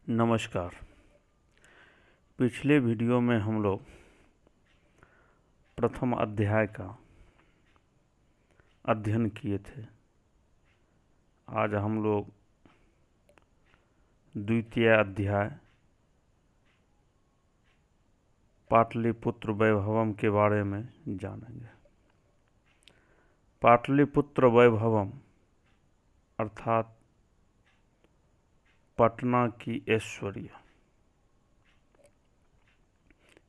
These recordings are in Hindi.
नमस्कार। पिछले वीडियो में हम लोग प्रथम अध्याय का अध्ययन किए थे। आज हम लोग द्वितीय अध्याय पाटलिपुत्र वैभवम के बारे में जानेंगे। पाटलिपुत्र वैभवम अर्थात पटना की ऐश्वर्य,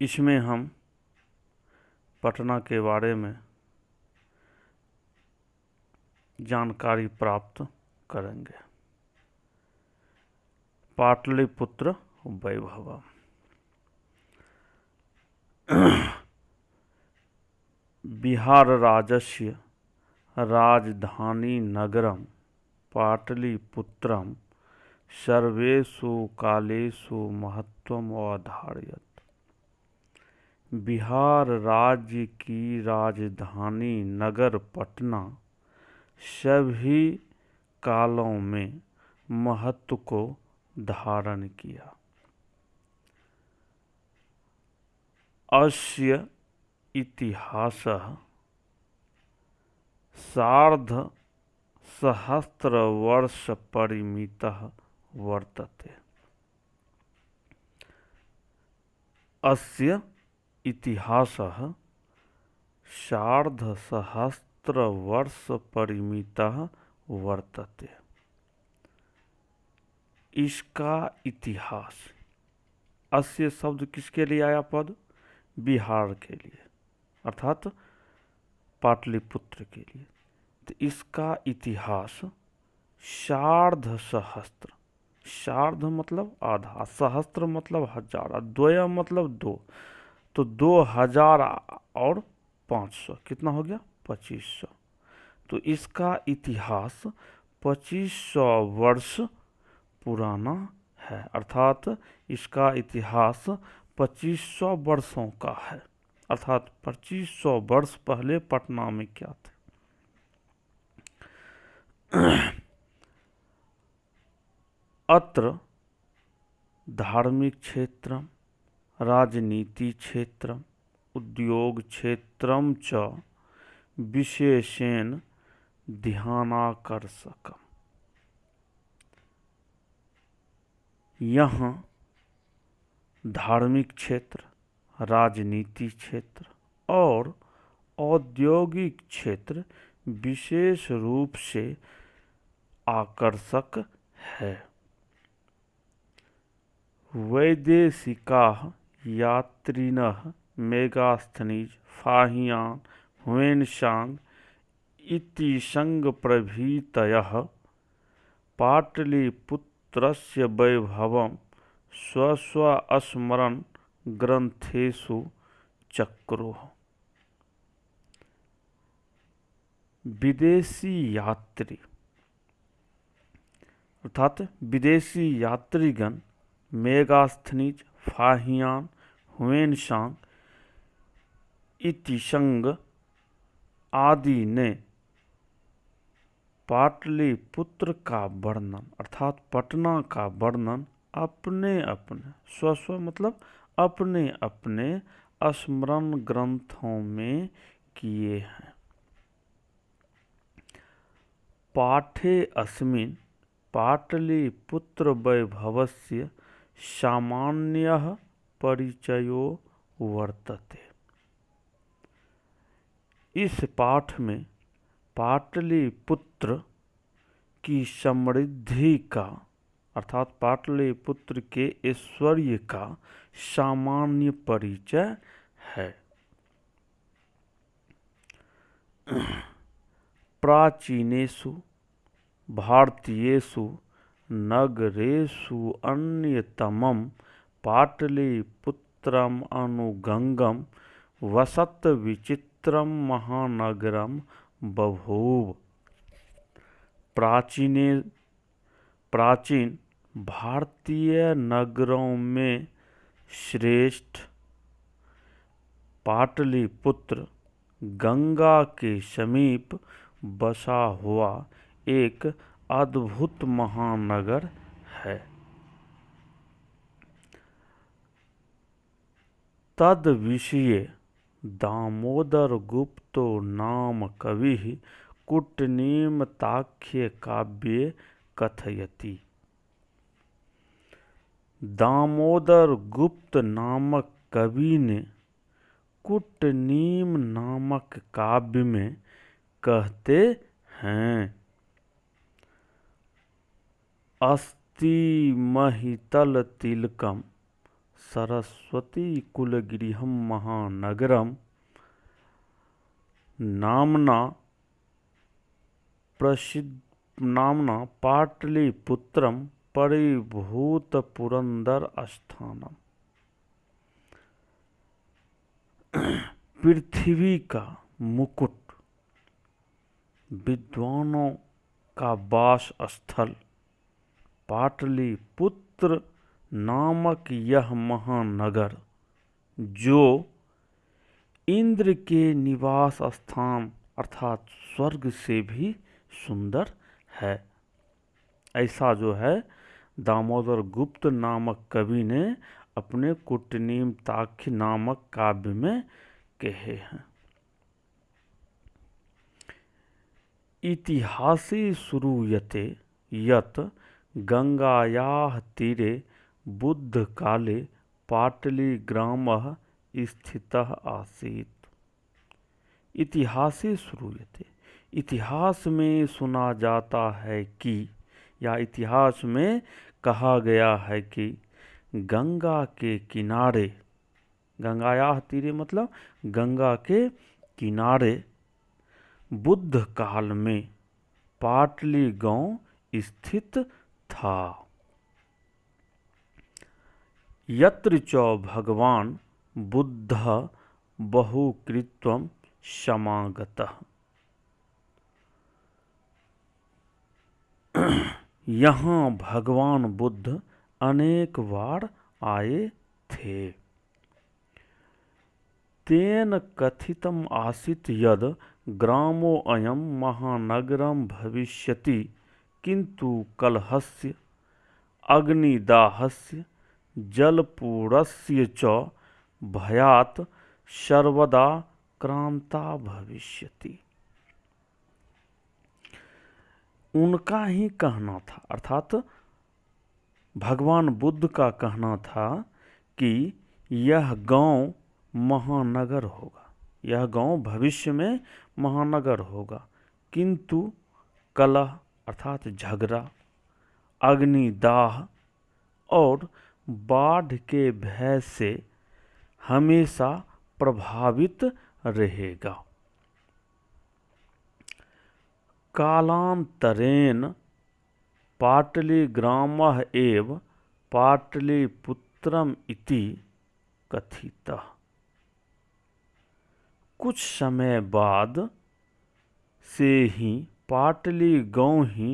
इसमें हम पटना के बारे में जानकारी प्राप्त करेंगे। पाटलिपुत्र वैभवम। बिहार राज्यस्य राजधानी नगरम पाटलिपुत्रम सर्वेषु कालेषु महत्वम अधारयत्। बिहार राज्य की राजधानी नगर पटना सभी कालों में महत्व को धारण किया। अस्य इतिहासः सार्धसहस्रवर्षपरिमितः वर्तते। अस्य इतिहासः सार्धसहस्रवर्षपरिमितः वर्तते। इसका इतिहास, अस्य शब्द किसके लिए आया पद? बिहार के लिए, अर्थात पाटलिपुत्र के लिए। तो इसका इतिहास सार्धसहस्र, सार्ध मतलब आधा, सहस्त्र मतलब हजार, द्वय मतलब दो, तो 2000 और 500 कितना हो गया? 2500। तो इसका इतिहास 2500 वर्ष पुराना है, अर्थात इसका इतिहास 2500 वर्षों का है। अर्थात 2500 वर्ष पहले पटना में क्या थे? अत्र धार्मिक क्षेत्रम, राजनीति क्षेत्रम, उद्योग क्षेत्रम च विशेषेण ध्यानाकर्षकम। यहाँ धार्मिक क्षेत्र, राजनीति क्षेत्र और औद्योगिक क्षेत्र विशेष रूप से आकर्षक है। वैदेशिकाः यात्रिनः मेगास्थनीज, फाहियान, ह्वेनसांग इतिशंग प्रभृतयः पाटलिपुत्रस्य वैभवं स्वस्मरण ग्रंथेषु चक्रुः। विदेशी यात्री अर्थात विदेशी यात्रीगण मेगास्थनीज, फाहियान, ह्वेनसांग, इतिशंग आदि ने पाटलिपुत्र का वर्णन अर्थात पटना का वर्णन अपने अपने स्व मतलब अपने अपने स्मरण ग्रंथों में किए हैं। पाठे अस्मिन् पाटलिपुत्र वैभवस्य सामान्यः परिचयो वर्तते। इस पाठ में पाटलिपुत्र की समृद्धि का अर्थात पाटलिपुत्र के ऐश्वर्य का सामान्य परिचय है। प्राचीनेषु भारतीयेषु नगरेषु अन्यतमं पाटलिपुत्रम् अनुगंगम वसत विचित्रम महानगरम बभूव। प्राचीन भारतीय नगरों में श्रेष्ठ पाटलिपुत्र गंगा के समीप बसा हुआ एक अद्भुत महानगर है। तद विषये दामोदर गुप्तो नाम कविः कूटनीमताख्ये काव्ये कथयति। दामोदर गुप्त नामक कवि ने कूटनीम नामक काव्य में कहते हैं, अस्ति महितल तिलकम सरस्वती कुलगृहम महानगरम नामना पाटलिपुत्रम परिभूत पुरंदर स्थानम। पृथ्वी का मुकुट, विद्वानों का वास स्थल पाटलिपुत्र नामक यह महानगर, जो इंद्र के निवास स्थान अर्थात स्वर्ग से भी सुंदर है, ऐसा जो है दामोदर गुप्त नामक कवि ने अपने कूटनीमताख्य नामक काव्य में कहे हैं। इतिहासे श्रूयते यत् गंगायाः तीरे बुद्ध काले पाटलिग्रामः स्थितः आसीत्। इतिहासे श्रूयते, इतिहास में सुना जाता है कि, या इतिहास में कहा गया है कि गंगा के किनारे, गंगायाः तीरे मतलब गंगा के किनारे बुद्ध काल में पाटली गांव स्थित था। यत्र च भगवान बुद्धः बहुकृत्वं समागतः। यहाँ भगवान बुद्ध अनेक बार आए थे। तेन कथितम आसीत् यद ग्रामो अयं महानगरम भविष्यति, किंतु कलहस्य अग्निदाहस्य जलपूरस्य च भयात् सर्वदा क्रांता भविष्यति। उनका ही कहना था, अर्थात भगवान बुद्ध का कहना था कि यह गांव महानगर होगा, यह गांव भविष्य में महानगर होगा, किंतु कलह अर्थात झगड़ा, अग्निदाह और बाढ़ के भय से हमेशा प्रभावित रहेगा। कालांतरेण पाटलिग्रामः एव पाटलिपुत्रम इति कथितः। कुछ समय बाद से ही पाटली गांव ही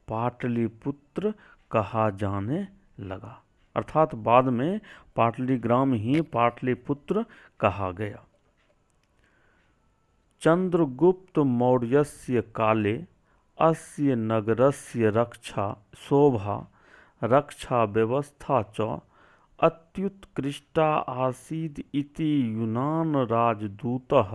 पाटलिपुत्र कहा जाने लगा, अर्थात बाद में पाटलिग्राम ही पाटलिपुत्र कहा गया। चंद्रगुप्त मौर्यस्य काले अस्य नगरस्य रक्षा शोभा रक्षा व्यवस्था च अत्युत्कृष्टा आसीत् इति यूनान राजदूतः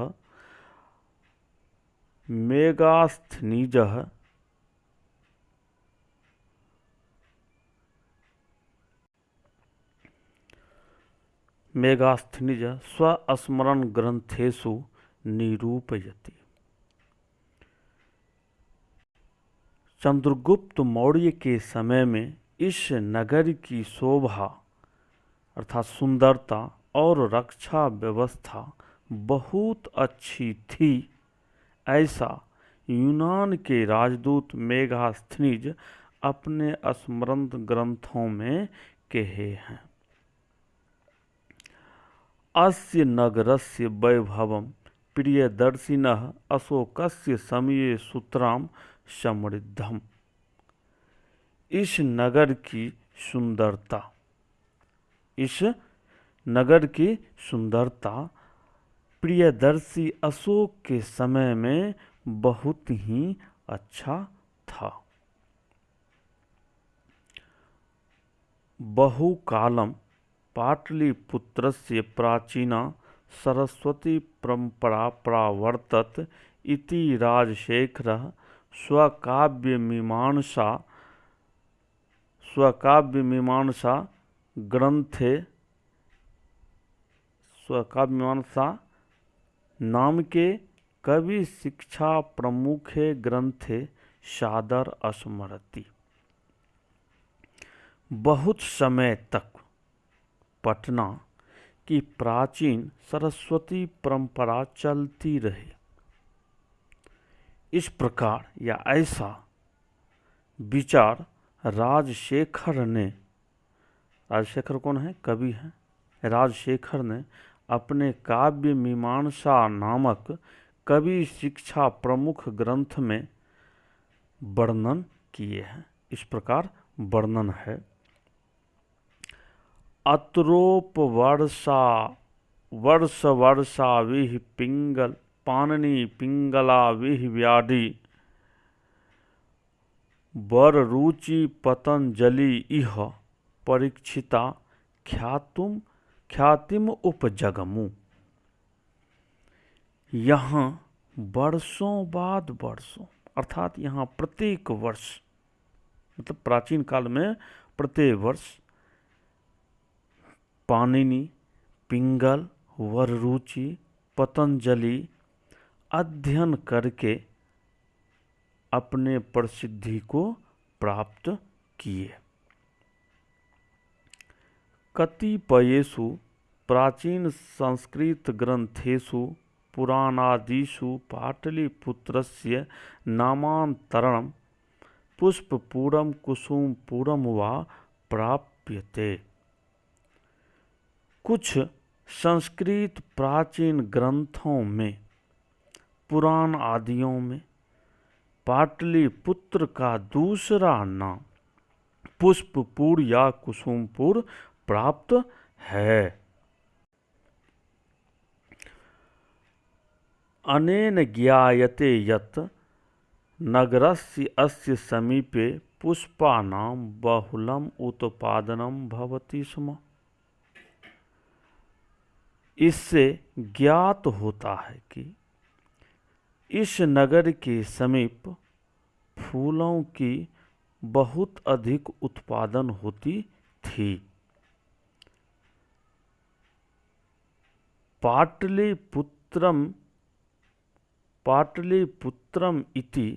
मेगास्थनीज स्वस्मरण ग्रंथेषु निरूपयति। चंद्रगुप्त मौर्य के समय में इस नगर की शोभा अर्थात सुंदरता और रक्षा व्यवस्था बहुत अच्छी थी, ऐसा यूनान के राजदूत मेगास्थनीज अपने स्मरण ग्रंथों में कहे हैं। अस्य नगरस्य वैभवं प्रियदर्शिनः अशोकस्य समये सूत्रां समृद्धम्। इस नगर की सुंदरता प्रियदर्शी अशोक के समय में बहुत ही अच्छा था। बहुकालम पाटलिपुत्रस्य प्राचीना सरस्वती परंपरा प्रावर्तत इति राजशेखरः स्वकाव्यमीमांसा ग्रंथे स्वकाव्यमीमांसा नाम के कवि शिक्षा प्रमुखे ग्रंथे सादर स्मरति। बहुत समय तक पटना की प्राचीन सरस्वती परंपरा चलती रही। इस प्रकार या ऐसा विचार राजशेखर कौन है? कवि हैं। राजशेखर ने अपने काव्य मीमांसा नामक कवि शिक्षा प्रमुख ग्रंथ में वर्णन किए हैं। इस प्रकार वर्णन है। वर्षा विह पिंगल पाननी पिंगला विह व्याधि वर रुचि पतंजलि इह परीक्षिता ख्यातिम उपजगमु। यहाँ वर्षों बाद वर्षों अर्थात यहाँ प्रत्येक वर्ष मतलब प्राचीन काल में प्रत्येक वर्ष पाणिनि, पिंगल, वररुचि, पतंजलि अध्ययन करके अपने प्रसिद्धि को प्राप्त किए। कतिपयेषु प्राचीन संस्कृत ग्रंथेषु पुराणादिषु पाटलिपुत्रस्य नामान्तरणं पुष्पपुरं कुसुमपुरं वा प्राप्यते। कुछ संस्कृत प्राचीन ग्रंथों में, पुराण आदियों में पाटलिपुत्र का दूसरा नाम पुष्पपुर या कुसुमपुर प्राप्त है। अनेन ज्ञायते यत् नगरस्य अस्य समीपे पुष्पाणां बहुलम् उत्पादनं भवति स्म। इससे ज्ञात होता है कि इस नगर के समीप फूलों की बहुत अधिक उत्पादन होती थी। पाटलिपुत्रम इति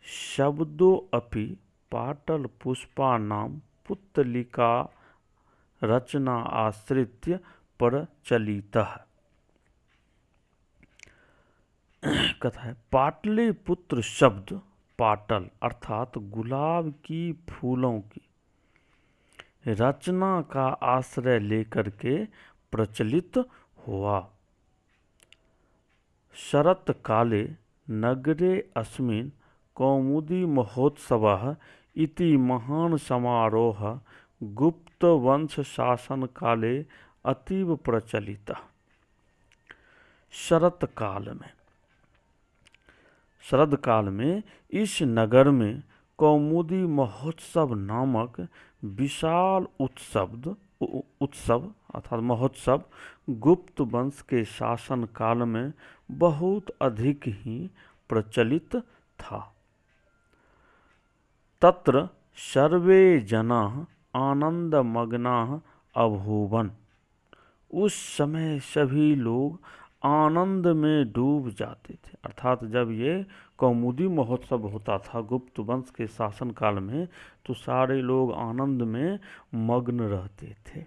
शब्दो अपि पाटल पुष्पाणां पुत्तलिका रचना आश्रित्य प्रचलितः। कथा है पाटलिपुत्र शब्द पाटल अर्थात गुलाब की फूलों की रचना का आश्रय लेकर के प्रचलित हुआ। शरत काले नगरे अस्मिन् कौमुदी महोत्सवः इति महान समारोह गुप्त वंश शासन काले अतीव प्रचलितः। शरद काल में इस नगर में कौमुदी महोत्सव नामक विशाल उत्सव अर्थात महोत्सव गुप्त वंश के शासन काल में बहुत अधिक ही प्रचलित था। तत्र सर्वे जनाः आनंदमग्नाः अभूवन्। उस समय सभी लोग आनंद में डूब जाते थे। अर्थात जब ये कौमुदी महोत्सव होता था गुप्त वंश के शासन काल में तो सारे लोग आनंद में मग्न रहते थे।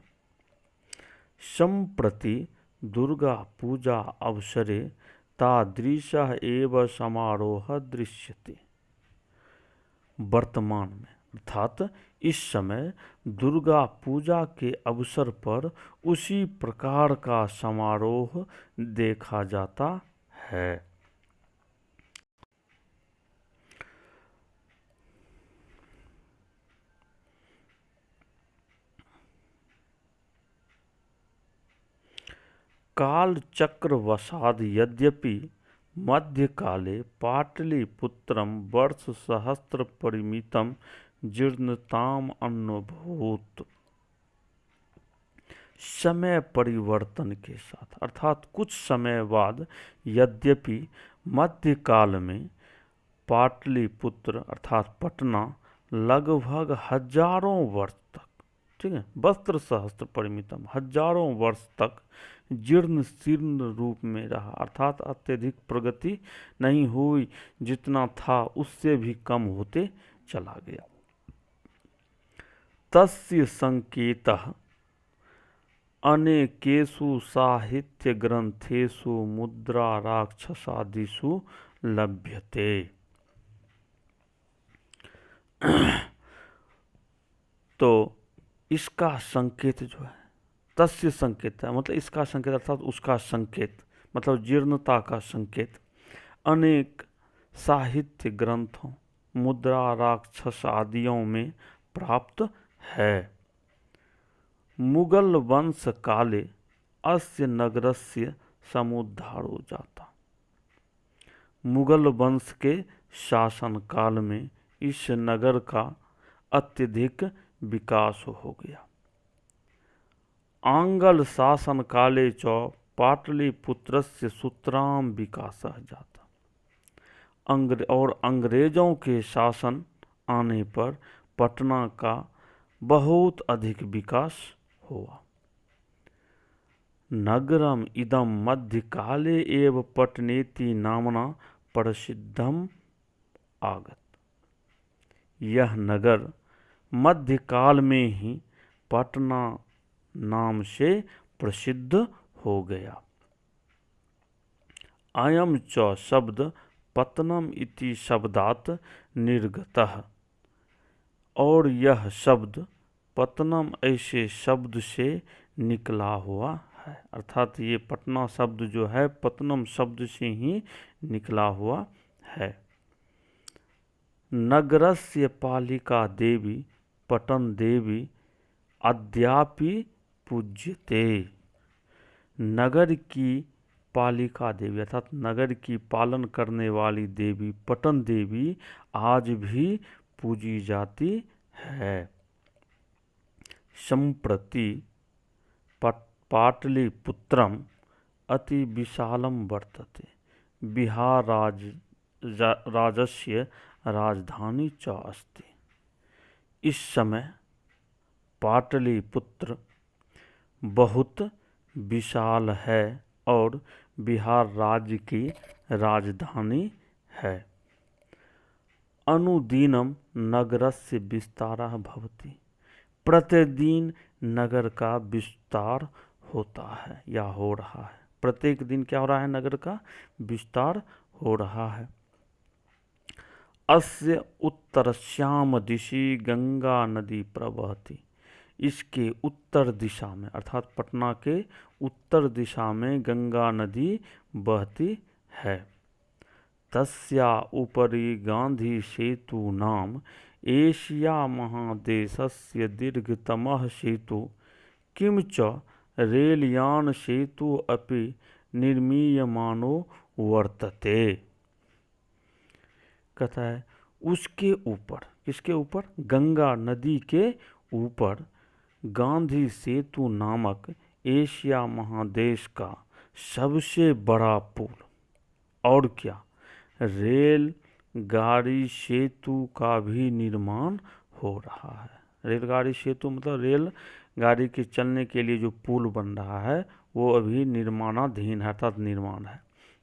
सम्प्रति दुर्गा पूजा अवसरे तादृशः एव समारोह दृश्यते। वर्तमान में अर्थात इस समय दुर्गा पूजा के अवसर पर उसी प्रकार का समारोह देखा जाता है। कालचक्रवशाद् यद्यपि मध्यकाले पाटलिपुत्रं वर्षसहस्रपरिमितं जीर्णताम् अन्वभूत्। समय परिवर्तन के साथ, अर्थात कुछ समय बाद, यद्यपि मध्यकाल में पाटलिपुत्र अर्थात पटना लगभग हजारों वर्ष तक, ठीक है, वस्त्र सहस्त्र परिमितम, हजारों वर्ष तक जीर्ण शीर्ण रूप में रहा, अर्थात अत्यधिक प्रगति नहीं हुई, जितना था उससे भी कम होते चला गया। तस्य संकेतः अनेकेषु साहित्य ग्रंथेषु मुद्रा राक्षसादिषु लभ्यते। तो इसका संकेत जो है, तस्य संकेत है मतलब इसका संकेत अर्थात उसका संकेत, मतलब जीर्णता का संकेत अनेक साहित्य ग्रंथों, मुद्रा राक्षस आदियों में प्राप्त है। मुगल वंश काले अस्य नगरस्य समुद्धारो जाता। मुगल वंश के शासन काल में इस नगर का अत्यधिक विकास हो गया। आंगल शासन काले च पाटलिपुत्रस्य सूत्राम विकासः जाता। और अंग्रेजों के शासन आने पर पटना का बहुत अधिक विकास हुआ। नगरम इदम मध्यकाले एव पटनेति नामना प्रसिद्धम आगत। यह नगर मध्यकाल में ही पटना नाम से प्रसिद्ध हो गया। अयम च शब्द पतनम इति शब्दात निर्गतः। और यह शब्द पतनम ऐसे शब्द से निकला हुआ है, अर्थात ये पटना शब्द जो है पतनम शब्द से ही निकला हुआ है। नगरस्य पालिका देवी पटन देवी अद्यापि पूज्यते। नगर की पालिका देवी अर्थात नगर की पालन करने वाली देवी पटन देवी आज भी पूजी जाती है। संप्रति पाटलिपुत्रम अति विशालम वर्तते। बिहार राज्यस्य राजधानी च अस्ति। इस समय पाटलिपुत्र बहुत विशाल है और बिहार राज्य की राजधानी है। अनुदिनम नगरस्य विस्तारः भवति। प्रतिदिन नगर का विस्तार होता है या हो रहा है। प्रत्येक दिन क्या हो रहा है? नगर का विस्तार हो रहा है। अस्य उत्तरस्याम दिशि गंगा नदी प्रवहति। इसके उत्तर दिशा में अर्थात पटना के उत्तर दिशा में गंगा नदी बहती है। तस्या उपरि गांधी सेतु नाम एशिया महादेशस्य दीर्घतमः सेतु किम च रेलयान सेतु अपि निर्मीयमानो वर्तते। कहता है उसके ऊपर, किसके ऊपर? गंगा नदी के ऊपर गांधी सेतु नामक एशिया महादेश का सबसे बड़ा पुल और क्या रेल गाड़ी सेतु का भी निर्माण हो रहा है। रेलगाड़ी सेतु मतलब रेल गाड़ी के चलने के लिए जो पुल बन रहा है वो अभी निर्माणाधीन है अर्थात निर्माण है।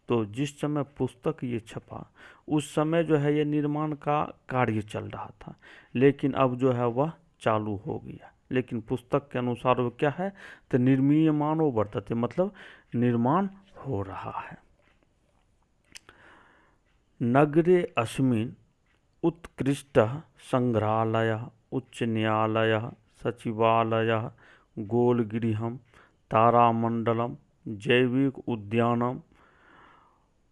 तो जिस समय पुस्तक ये छपा उस समय जो है ये निर्माण का कार्य चल रहा था, लेकिन अब जो है वह चालू हो गया। लेकिन पुस्तक के अनुसार वो क्या है? तो निर्मीयमानो वर्तते मतलब निर्माण हो रहा है। नगरे अस्मिन् उत्कृष्टः संग्रहालयः, उच्च न्यायालयः, सचिवालयः, गोलगृहं, तारामंडलम, जैविक उद्यानम,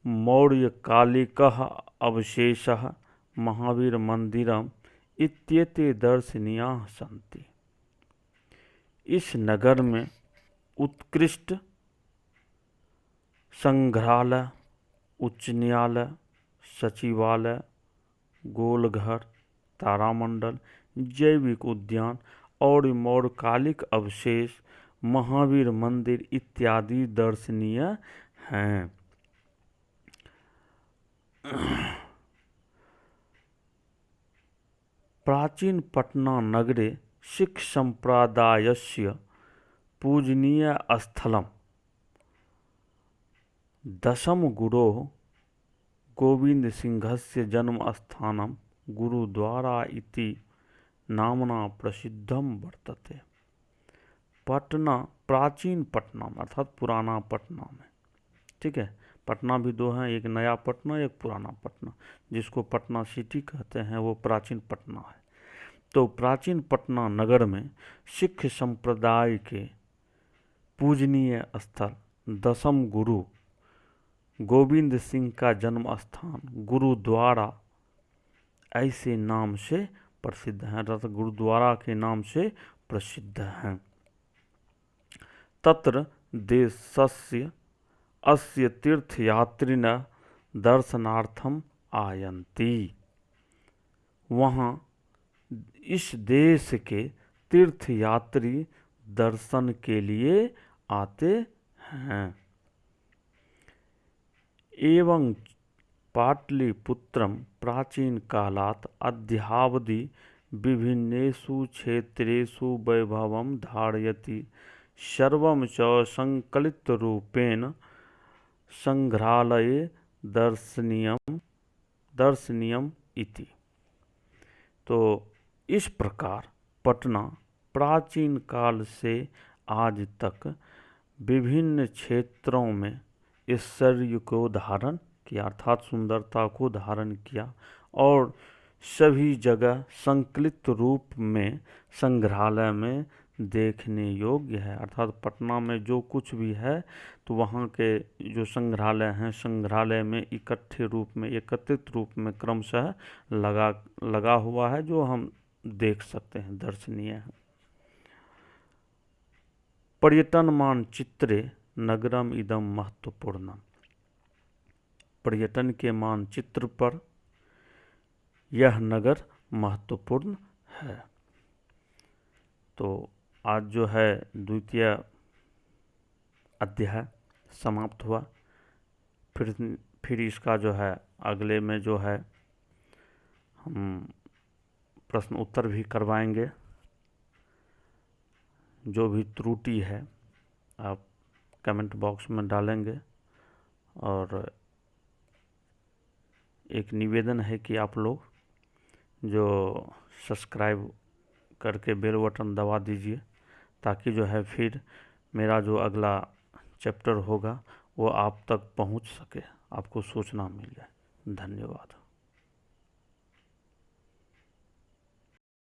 मौर्यकालिकः अवशेषः, महावीर मंदिरम इत्येते दर्शनीयाः सन्ति। इस नगर में उत्कृष्ट संग्रहालय, उच्च न्यायालय, सचिवालय, गोलघर, तारामंडल, जैविक उद्यान और मौर्यकालिक अवशेष, महावीर मंदिर इत्यादि दर्शनीय हैं। प्राचीन पटना नगरे सिख संप्रदायस्य पूजनीय स्थलम दशम गुरोः गोविंद सिंहस्य जन्मस्थानं गुरुद्वारा इति नामना प्रसिद्धम वर्तते। पटना, प्राचीन पटना में अर्थात पुराना पटना में, ठीक है, पटना भी दो हैं, एक नया पटना एक पुराना पटना, जिसको पटना सिटी कहते हैं वो प्राचीन पटना है। तो प्राचीन पटना नगर में सिख संप्रदाय के पूजनीय स्थल दशम गुरु गोविंद सिंह का जन्म स्थान गुरुद्वारा ऐसे नाम से प्रसिद्ध है, अर्थात गुरुद्वारा के नाम से प्रसिद्ध हैं। तत्र देशस्य अस्य तीर्थयात्रिणः दर्शनार्थम आयन्ति। वहाँ इस देश के तीर्थयात्री दर्शन के लिए आते हैं। एवं पाटलिपुत्रम प्राचीन कालात् अद्यावधि विभिन्नेषु क्षेत्रेषु वैभवं धारयति। सर्वं च संकलितरूपेण संग्रहालये दर्शनीयम इति। तो इस प्रकार पटना प्राचीन काल से आज तक विभिन्न क्षेत्रों में ऐश्वर्य को धारण किया, अर्थात सुंदरता को धारण किया, और सभी जगह संकलित रूप में संग्रहालय में देखने योग्य है। अर्थात पटना में जो कुछ भी है तो वहाँ के जो संग्रहालय हैं, संग्रहालय में इकट्ठे रूप में, एकत्रित रूप में क्रमशः लगा हुआ है, जो हम देख सकते हैं, दर्शनीय है। पर्यटन मानचित्रे नगरम इदम महत्वपूर्ण। पर्यटन के मानचित्र पर यह नगर महत्वपूर्ण है। तो आज जो है द्वितीय अध्याय समाप्त हुआ। फिर इसका जो है अगले में जो है हम प्रश्न उत्तर भी करवाएंगे। जो भी त्रुटि है आप कमेंट बॉक्स में डालेंगे। और एक निवेदन है कि आप लोग जो सब्सक्राइब करके बेल बटन दबा दीजिए, ताकि जो है फिर मेरा जो अगला चैप्टर होगा वो आप तक पहुंच सके, आपको सूचना मिल जाए। धन्यवाद।